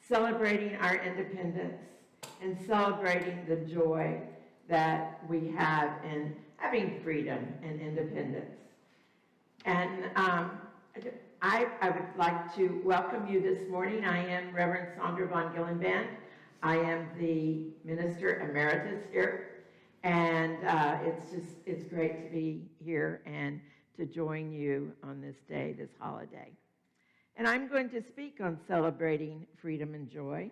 celebrating our independence and celebrating the joy that we have in having freedom and independence. And I would like to welcome you this morning. I am Reverend Sondra von Gyllenband. I am the Minister Emeritus here. And it's great to be here and to join you on this day, this holiday. And I'm going to speak on celebrating freedom and joy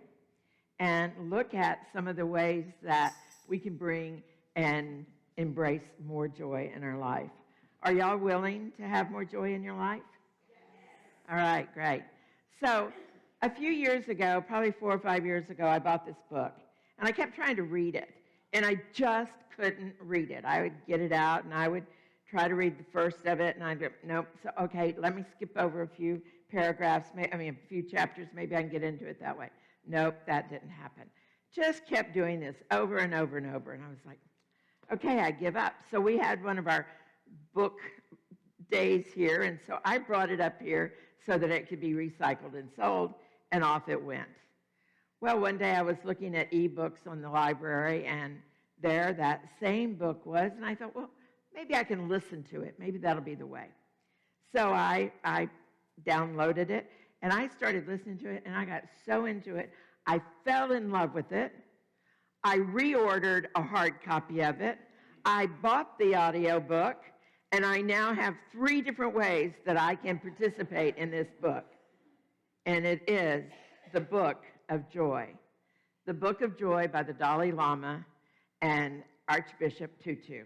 and look at some of the ways that we can bring and embrace more joy in our life. Are y'all willing to have more joy in your life? Yes. All right, great. So a few years ago, probably 4 or 5 years ago, I bought this book. And I kept trying to read it. And I just couldn't read it. I would get it out and I would try to read the first of it. And I'd go, nope, so okay, let me skip over a few paragraphs, a few chapters. Maybe I can get into it that way. Nope, that didn't happen. Just kept doing this over and over and over. And I was like, okay, I give up. So we had one of our book days here. And so I brought it up here so that it could be recycled and sold. And off it went. Well, one day I was looking at ebooks on the library, and there that same book was, and I thought, well, maybe I can listen to it. Maybe that'll be the way. So I downloaded it, and I started listening to it, and I got so into it. I fell in love with it. I reordered a hard copy of it. I bought the audiobook, and I now have 3 different ways that I can participate in this book. And it is the Book of Joy. The Book of Joy by the Dalai Lama and Archbishop Tutu.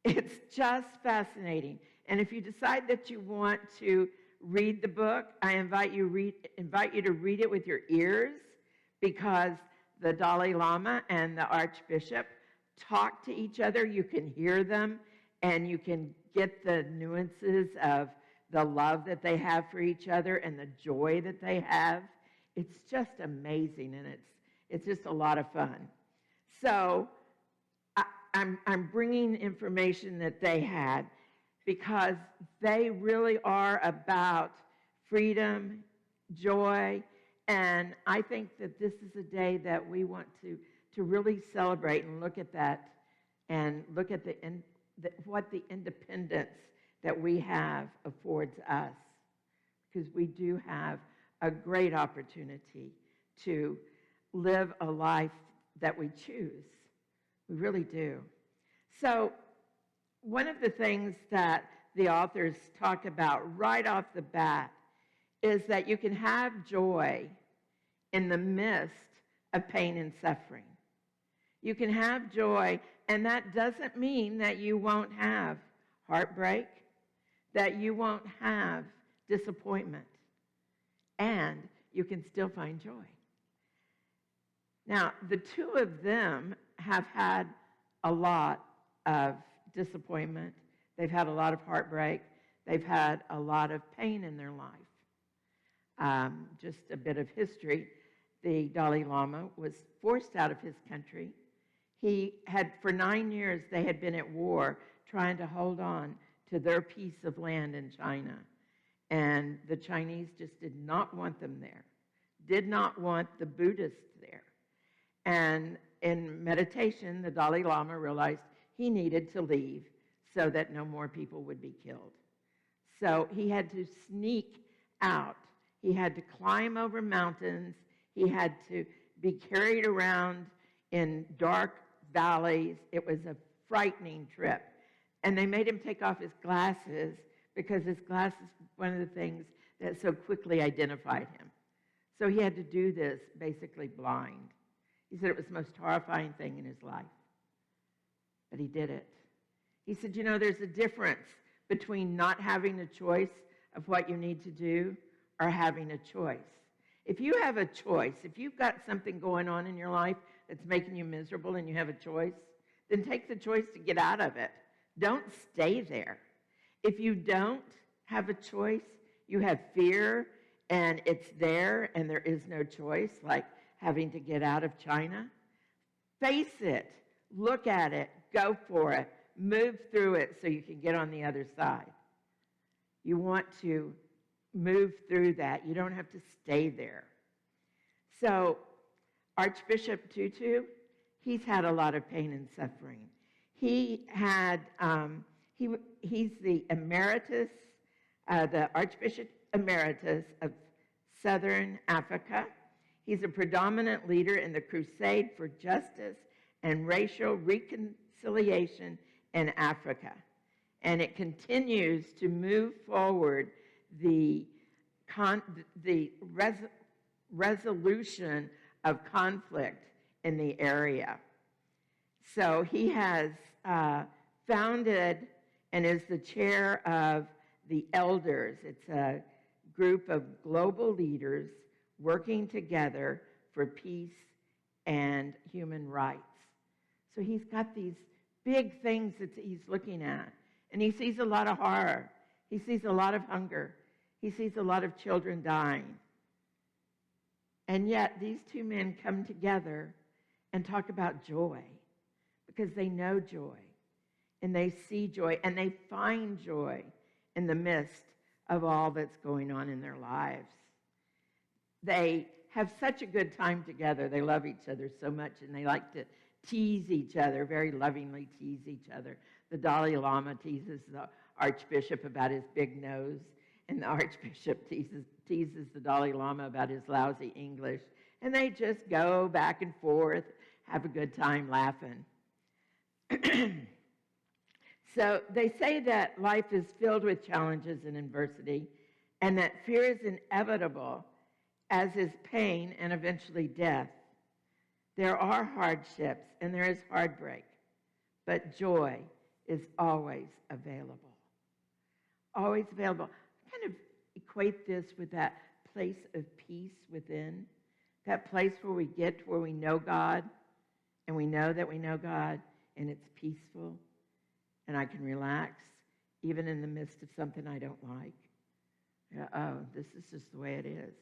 It's just fascinating. And if you decide that you want to read the book, I invite you to read it with your ears, because the Dalai Lama and the Archbishop talk to each other. You can hear them, and you can get the nuances of the love that they have for each other and the joy that they have. It's just amazing, and it's just a lot of fun. So I'm bringing information that they had because they really are about freedom, joy, and I think that this is a day that we want to really celebrate and look at that and look at what the independence that we have affords us, because we do have a great opportunity to live a life that we choose. We really do. So one of the things that the authors talk about right off the bat is that you can have joy in the midst of pain and suffering. You can have joy, and that doesn't mean that you won't have heartbreak, that you won't have disappointment, and you can still find joy. Now, the two of them have had a lot of disappointment. They've had a lot of heartbreak. They've had a lot of pain in their life. Just a bit of history. The Dalai Lama was forced out of his country. For 9 years, they had been at war trying to hold on to their piece of land in China. And the Chinese just did not want them there, did not want the Buddhists there. And in meditation, the Dalai Lama realized he needed to leave so that no more people would be killed. So he had to sneak out. He had to climb over mountains. He had to be carried around in dark valleys. It was a frightening trip. And they made him take off his glasses because his glasses were one of the things that so quickly identified him. So he had to do this basically blind. He said it was the most horrifying thing in his life. But he did it. He said, there's a difference between not having a choice of what you need to do or having a choice. If you have a choice, if you've got something going on in your life that's making you miserable and you have a choice, then take the choice to get out of it. Don't stay there. If you don't have a choice, you have fear and it's there and there is no choice, like having to get out of China. Face it, look at it, go for it, move through it so you can get on the other side. You want to move through that. You don't have to stay there. So Archbishop Tutu, he's had a lot of pain and suffering. He had, he's the emeritus, the Archbishop Emeritus of Southern Africa. He's a predominant leader in the crusade for justice and racial reconciliation in Africa. And it continues to move forward the resolution of conflict in the area. So he has founded and is the chair of the Elders. It's a group of global leaders working together for peace and human rights. So he's got these big things that he's looking at. And he sees a lot of horror. He sees a lot of hunger. He sees a lot of children dying. And yet these two men come together and talk about joy because they know joy and they see joy and they find joy in the midst of all that's going on in their lives. They have such a good time together. They love each other so much, and they like to tease each other, very lovingly tease each other. The Dalai Lama teases the Archbishop about his big nose, and the Archbishop teases the Dalai Lama about his lousy English, and they just go back and forth, have a good time laughing. So they say that life is filled with challenges and adversity, and that fear is inevitable, as is pain and eventually death. There are hardships and there is heartbreak, but joy is always available. Always available. I kind of equate this with that place of peace within, that place where we get to where we know God, and we know that we know God, and it's peaceful, and I can relax, even in the midst of something I don't like. Oh, this is just the way it is.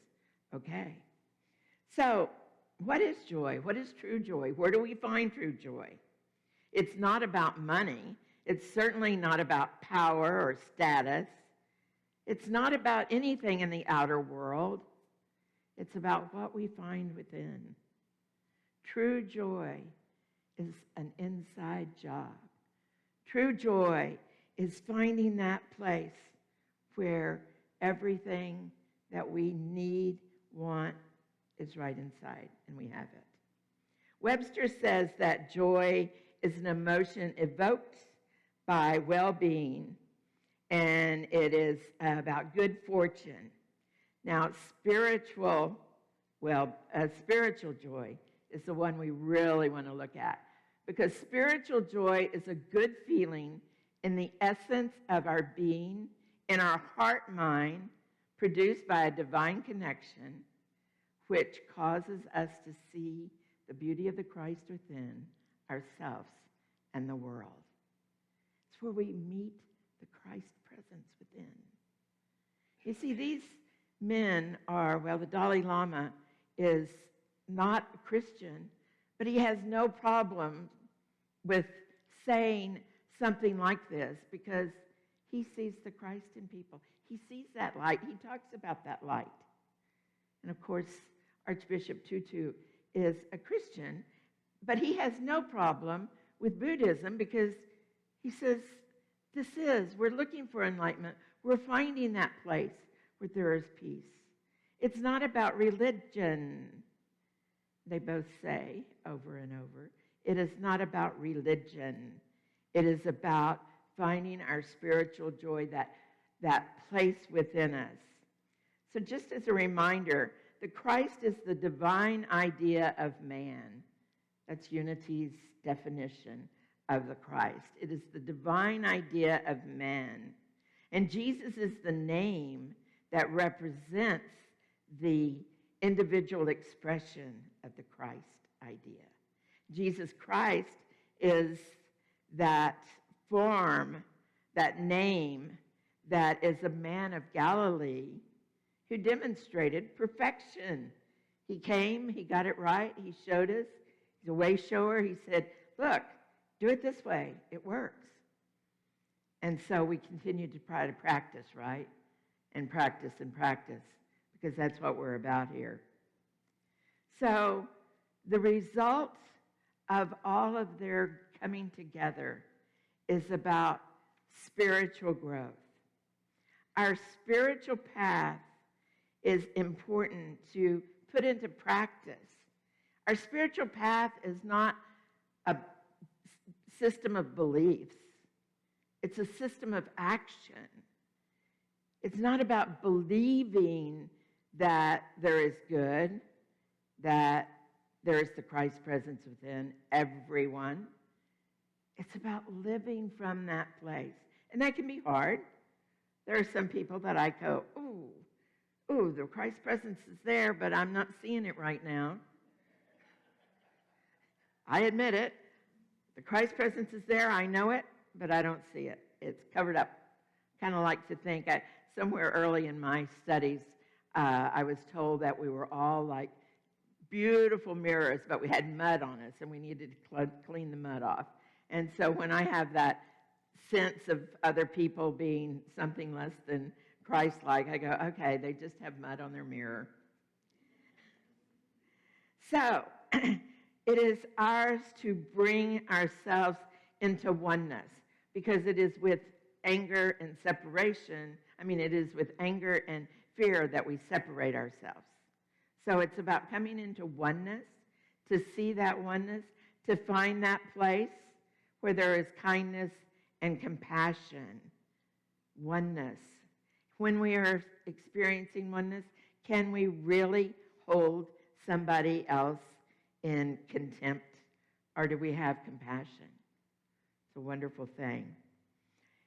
Okay. So, what is joy? What is true joy? Where do we find true joy? It's not about money. It's certainly not about power or status. It's not about anything in the outer world. It's about what we find within. True joy is an inside job. True joy is finding that place where everything that we need, want, is right inside, and we have it. Webster says that joy is an emotion evoked by well-being, and it is about good fortune. Now, spiritual joy is the one we really want to look at, because spiritual joy is a good feeling in the essence of our being, in our heart-mind, produced by a divine connection, which causes us to see the beauty of the Christ within ourselves and the world. It's where we meet the Christ presence within. You see, these men are, well, the Dalai Lama is not a Christian, but he has no problem with saying something like this because he sees the Christ in people. He sees that light. He talks about that light. And of course, Archbishop Tutu is a Christian, but he has no problem with Buddhism because he says, we're looking for enlightenment. We're finding that place where there is peace. It's not about religion, they both say over and over. It is not about religion. It is about finding our spiritual joy, that place within us. So just as a reminder, the Christ is the divine idea of man. That's Unity's definition of the Christ. It is the divine idea of man. And Jesus is the name that represents the individual expression of the Christ idea. Jesus Christ is that form, that name, that is a man of Galilee who demonstrated perfection. He came, he got it right, he showed us. He's a way shower. He said, look, do it this way. It works. And so we continue to try to practice, right? and practice and practice, because that's what we're about here. So the result of all of their coming together is about spiritual growth. Our spiritual path is important to put into practice. Our spiritual path is not a system of beliefs. It's a system of action. It's not about believing that there is good, that there is the Christ presence within everyone. It's about living from that place. And that can be hard. There are some people that I go, ooh, the Christ presence is there, but I'm not seeing it right now. I admit it. The Christ presence is there. I know it, but I don't see it. It's covered up. Kind of like to think, somewhere early in my studies, I was told that we were all like beautiful mirrors, but we had mud on us, and we needed to clean the mud off. And so when I have that sense of other people being something less than Christ-like, I go, okay, they just have mud on their mirror. So it is ours to bring ourselves into oneness, because it is with anger and separation. It is with anger and fear that we separate ourselves. So it's about coming into oneness, to see that oneness, to find that place where there is kindness and compassion. Oneness. When we are experiencing oneness, can we really hold somebody else in contempt, or do we have compassion? It's a wonderful thing.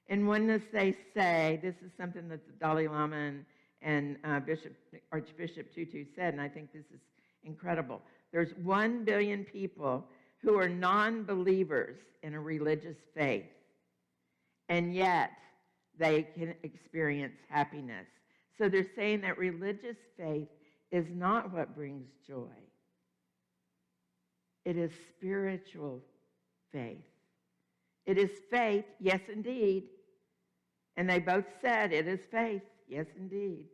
In oneness, they say, this is something that the Dalai Lama and Archbishop Tutu said, and I think this is incredible. There's 1 billion people who are non-believers in a religious faith, and yet they can experience happiness. So they're saying that religious faith is not what brings joy. It is spiritual faith. It is faith, yes, indeed. And they both said it is faith, yes, indeed.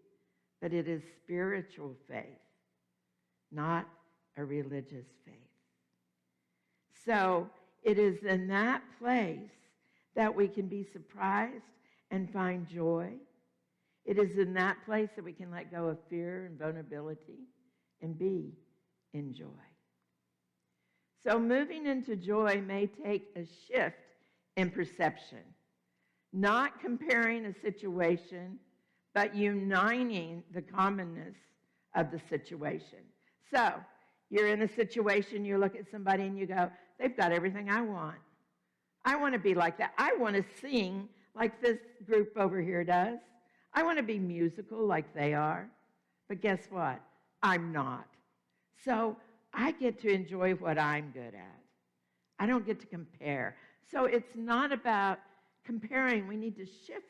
But it is spiritual faith, not a religious faith. So it is in that place that we can be surprised and find joy. It is in that place that we can let go of fear and vulnerability and be in joy. So moving into joy may take a shift in perception, not comparing a situation, but uniting the commonness of the situation. So you're in a situation, you look at somebody and you go, they've got everything I want. I want to be like that. I want to sing like this group over here does. I want to be musical like they are. But guess what? I'm not. So I get to enjoy what I'm good at. I don't get to compare. So it's not about comparing. We need to shift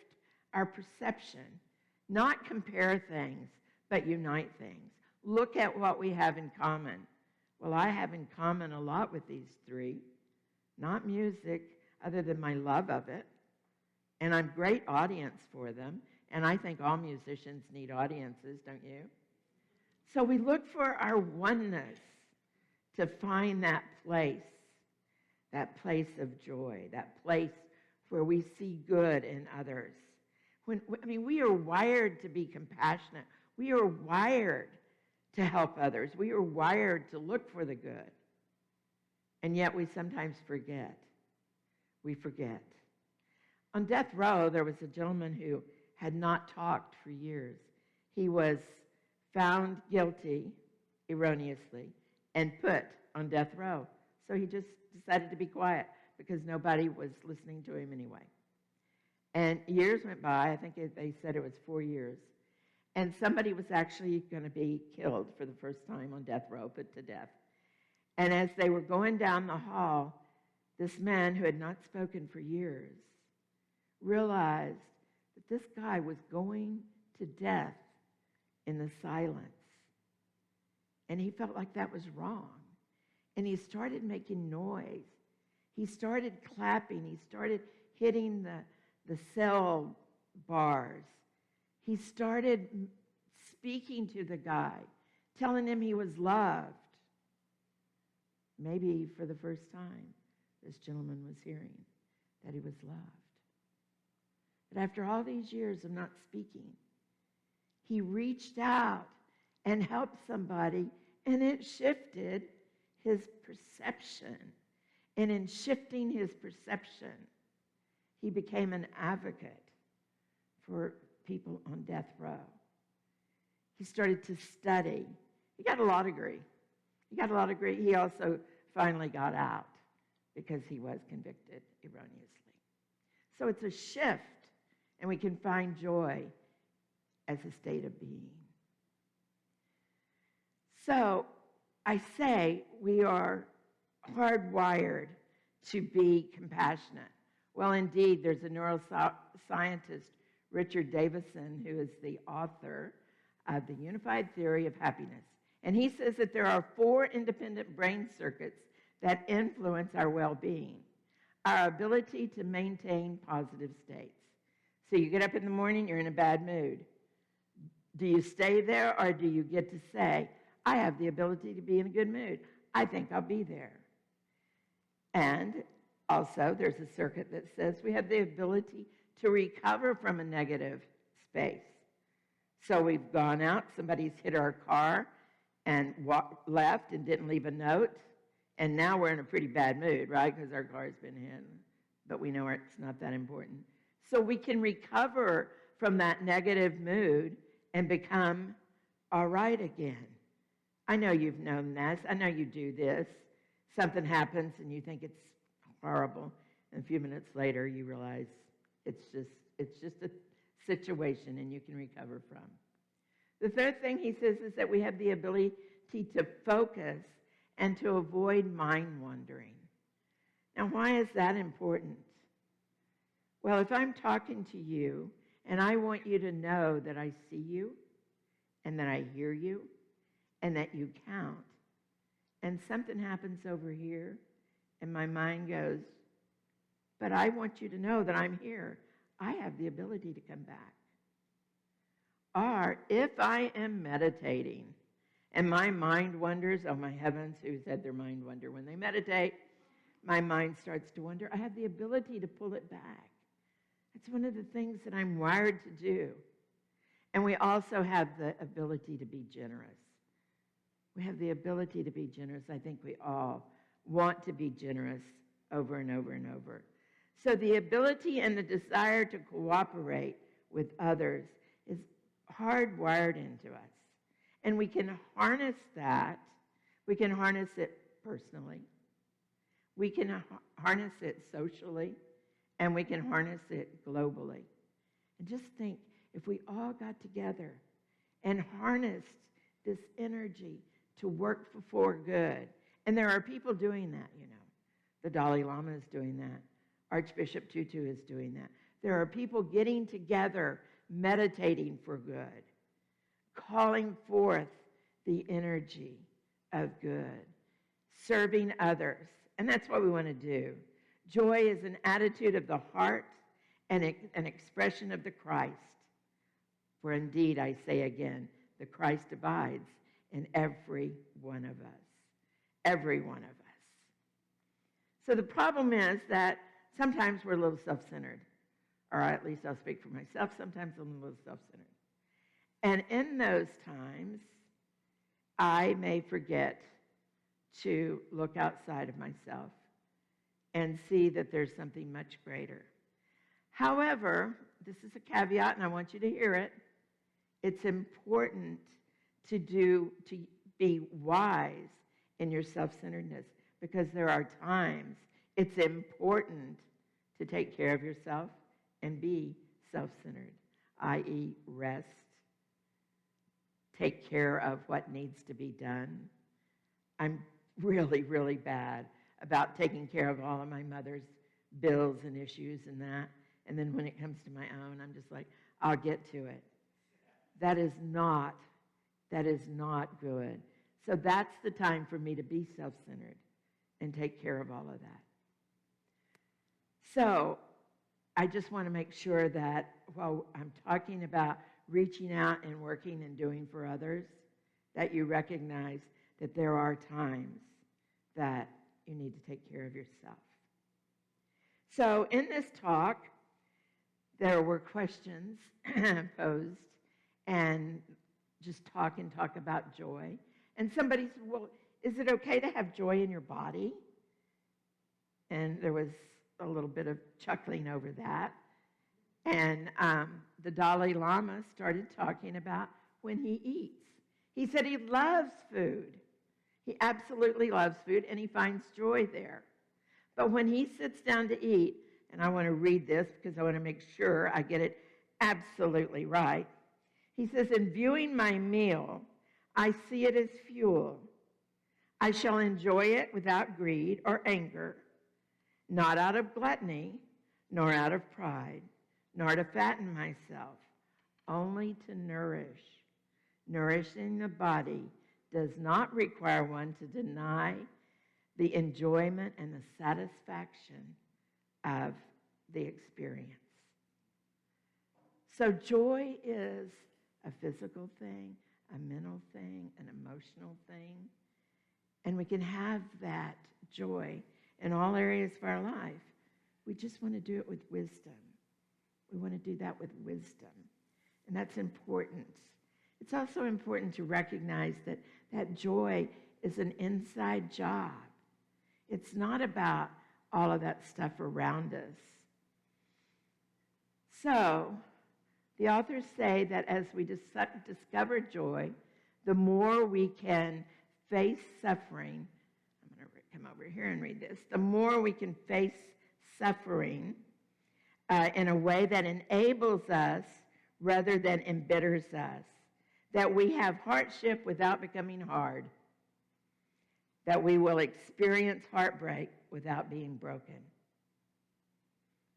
our perception, not compare things, but unite things. Look at what we have in common. Well, I have in common a lot with these three. Not music, other than my love of it. And I'm a great audience for them. And I think all musicians need audiences, don't you? So we look for our oneness to find that place of joy, that place where we see good in others. We are wired to be compassionate. We are wired to help others. We are wired to look for the good. And yet we sometimes forget. We forget. On death row, there was a gentleman who had not talked for years. He was found guilty erroneously and put on death row. So he just decided to be quiet because nobody was listening to him anyway. And years went by. I think they said it was 4 years. And somebody was actually going to be killed for the first time on death row, put to death. And as they were going down the hall, this man who had not spoken for years realized that this guy was going to death in the silence. And he felt like that was wrong. And he started making noise. He started clapping. He started hitting the cell bars. He started speaking to the guy, telling him he was loved. Maybe for the first time, this gentleman was hearing that he was loved. But after all these years of not speaking, he reached out and helped somebody, and it shifted his perception. And in shifting his perception, he became an advocate for people on death row. He started to study. He got a law degree. He also finally got out because he was convicted erroneously. So it's a shift, and we can find joy as a state of being. So I say we are hardwired to be compassionate. Well, indeed, there's a neuroscientist, Richard Davison, who is the author of The Unified Theory of Happiness. And he says that there are 4 independent brain circuits that influence our well-being. Our ability to maintain positive states. So you get up in the morning, you're in a bad mood. Do you stay there, or do you get to say, I have the ability to be in a good mood. I think I'll be there. And also, there's a circuit that says we have the ability to recover from a negative space. So we've gone out, somebody's hit our car and left and didn't leave a note, and now we're in a pretty bad mood, right? Because our car's been hit, but we know it's not that important. So we can recover from that negative mood and become all right again. I know you've known this. I know you do this. Something happens and you think it's horrible, and a few minutes later you realize it's just a situation and you can recover from. The third thing he says is that we have the ability to focus and to avoid mind wandering. Now, why is that important? Well, if I'm talking to you and I want you to know that I see you and that I hear you and that you count, and something happens over here and my mind goes, but I want you to know that I'm here, I have the ability to come back. Or if I am meditating and my mind wanders, oh my heavens, who said their mind wander when they meditate? My mind starts to wander. I have the ability to pull it back. It's one of the things that I'm wired to do. And we also have the ability to be generous. We have the ability to be generous. I think we all want to be generous over and over and over. So the ability and the desire to cooperate with others is hardwired into us. And we can harness that. We can harness it personally. We can harness it socially. And we can harness it globally. And just think, if we all got together and harnessed this energy to work for good. And there are people doing that, you know. The Dalai Lama is doing that. Archbishop Tutu is doing that. There are people getting together, meditating for good, calling forth the energy of good, serving others. And that's what we want to do. Joy is an attitude of the heart and an expression of the Christ. For indeed, I say again, the Christ abides in every one of us. Every one of us. So the problem is that sometimes we're a little self-centered. Or at least I'll speak for myself. Sometimes I'm a little self-centered. And in those times, I may forget to look outside of myself and see that there's something much greater. However, this is a caveat, and I want you to hear it. It's important to be wise in your self-centeredness, because there are times it's important to take care of yourself and be self-centered, i.e. rest, take care of what needs to be done. I'm really, really bad about taking care of all of my mother's bills and issues and that. And then when it comes to my own, I'm just like, I'll get to it. That is not good. So that's the time for me to be self-centered and take care of all of that. So I just want to make sure that while I'm talking about reaching out and working and doing for others, that you recognize that there are times that you need to take care of yourself. So in this talk, there were questions posed and just talk about joy. And somebody said, well, is it okay to have joy in your body? And there was a little bit of chuckling over that. And the Dalai Lama started talking about when he eats. He said he loves food. He absolutely loves food, and he finds joy there. But when he sits down to eat, and I want to read this because I want to make sure I get it absolutely right. He says, in viewing my meal, I see it as fuel. I shall enjoy it without greed or anger, not out of gluttony, nor out of pride, nor to fatten myself, only to nourish. Nourishing the body does not require one to deny the enjoyment and the satisfaction of the experience. So joy is a physical thing, a mental thing, an emotional thing. And we can have that joy in all areas of our life. We just want to do it with wisdom. We want to do that with wisdom. And that's important. It's also important to recognize that that joy is an inside job. It's not about all of that stuff around us. So, the authors say that as we discover joy, the more we can face suffering. I'm going to come over here and read this. The more we can face suffering in a way that enables us rather than embitters us. That we have hardship without becoming hard. That we will experience heartbreak without being broken.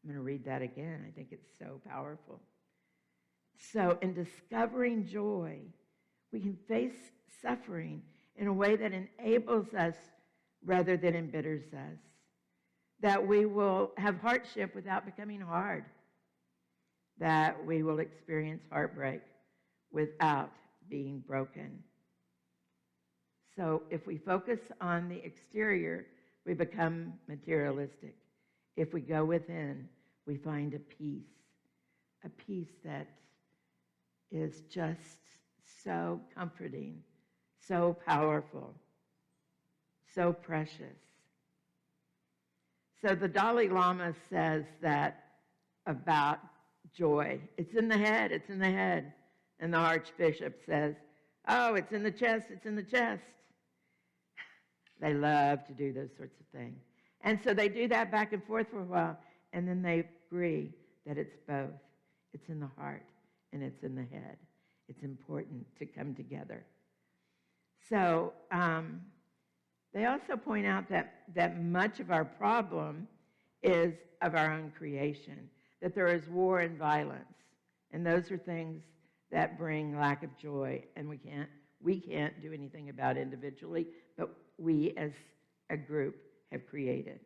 I'm going to read that again. I think it's so powerful. So in discovering joy, we can face suffering in a way that enables us rather than embitters us. That we will have hardship without becoming hard. That we will experience heartbreak without being broken. So if we focus on the exterior, we become materialistic. If we go within, we find a peace that is just so comforting, so powerful, so precious. So the Dalai Lama says that about joy. It's in the head, it's in the head. And the Archbishop says, oh, it's in the chest, it's in the chest. They love to do those sorts of things. And so they do that back and forth for a while, and then they agree that it's both. It's in the heart, and it's in the head. It's important to come together. So they also point out that much of our problem is of our own creation, that there is war and violence, and those are things that bring lack of joy, and we can't do anything about individually, but we as a group have created.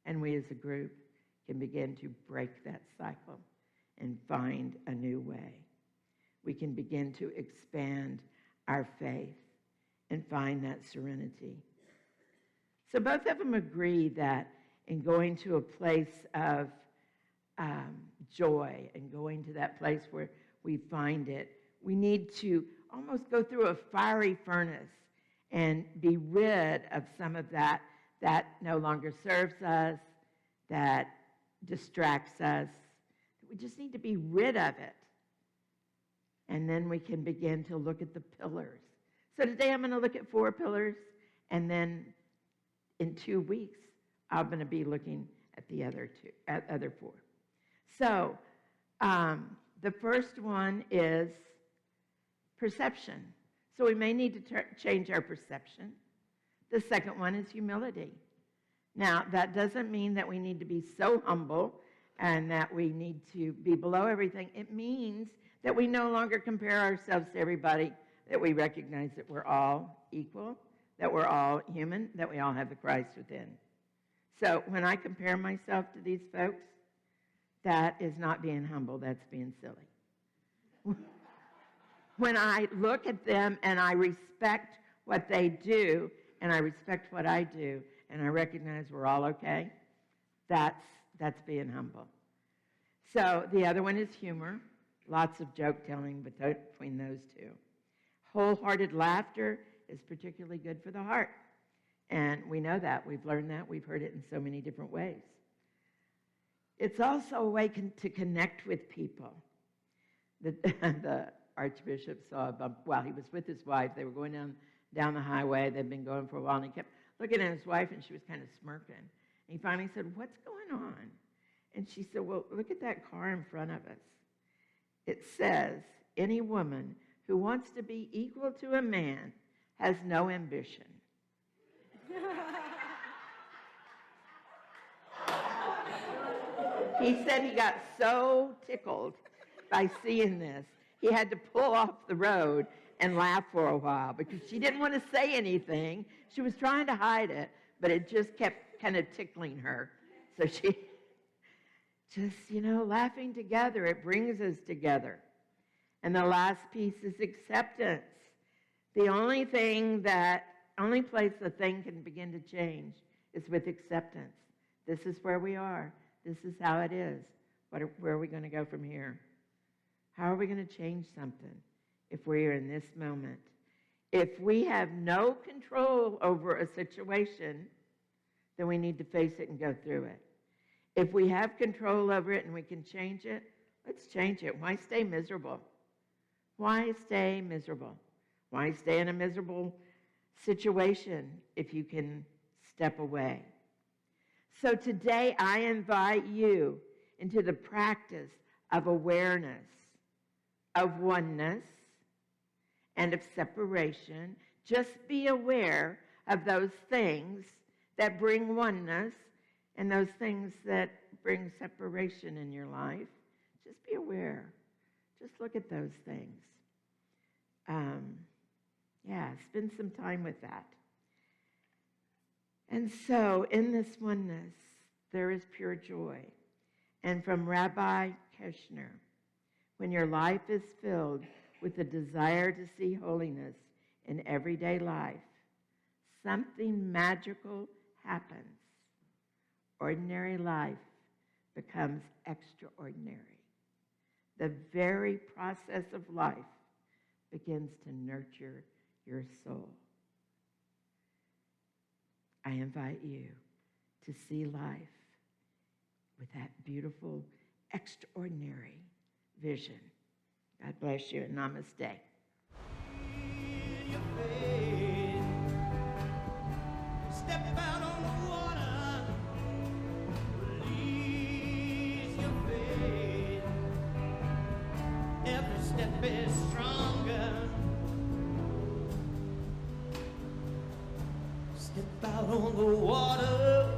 And we as a group can begin to break that cycle and find a new way. We can begin to expand our faith and find that serenity. So both of them agree that in going to a place of joy and going to that place where we find it, we need to almost go through a fiery furnace and be rid of some of that no longer serves us, that distracts us. We just need to be rid of it. And then we can begin to look at the pillars. So today I'm going to look at 4 pillars, and then in 2 weeks I'm going to be looking at the other 4. So the first one is perception. So we may need to change our perception. The second one is humility. Now, that doesn't mean that we need to be so humble and that we need to be below everything. It means that we no longer compare ourselves to everybody, that we recognize that we're all equal, that we're all human, that we all have the Christ within. So when I compare myself to these folks, that is not being humble, that's being silly. when I look at them and I respect what they do and I respect what I do and I recognize we're all okay, that's being humble. So the other one is humor, lots of joke telling between those two. Wholehearted laughter is particularly good for the heart. And we know that. We've learned that. We've heard it in so many different ways. It's also a way to connect with people. The Archbishop saw a bump while he was with his wife. They were going down the highway. They'd been going for a while, and he kept looking at his wife, and she was kind of smirking. And he finally said, "What's going on?" And she said, "Well, look at that car in front of us. It says, any woman who wants to be equal to a man has no ambition." He said he got so tickled by seeing this, he had to pull off the road and laugh for a while because she didn't want to say anything. She was trying to hide it, but it just kept kind of tickling her. So she just, laughing together, it brings us together. And the last piece is acceptance. The only place the thing can begin to change is with acceptance. This is where we are. This is how it is. Where are we going to go from here? How are we going to change something if we're in this moment? If we have no control over a situation, then we need to face it and go through it. If we have control over it and we can change it, let's change it. Why stay miserable? Why stay miserable? Why stay in a miserable situation if you can step away? So today I invite you into the practice of awareness, of oneness, and of separation. Just be aware of those things that bring oneness and those things that bring separation in your life. Just be aware. Just look at those things. Spend some time with that. And so in this oneness, there is pure joy. And from Rabbi Keshner, when your life is filled with the desire to see holiness in everyday life, something magical happens. Ordinary life becomes extraordinary. The very process of life begins to nurture your soul. I invite you to see life with that beautiful, extraordinary vision. God bless you and namaste. Step out on the water, release your faith. Every step is stronger. Step out on the water.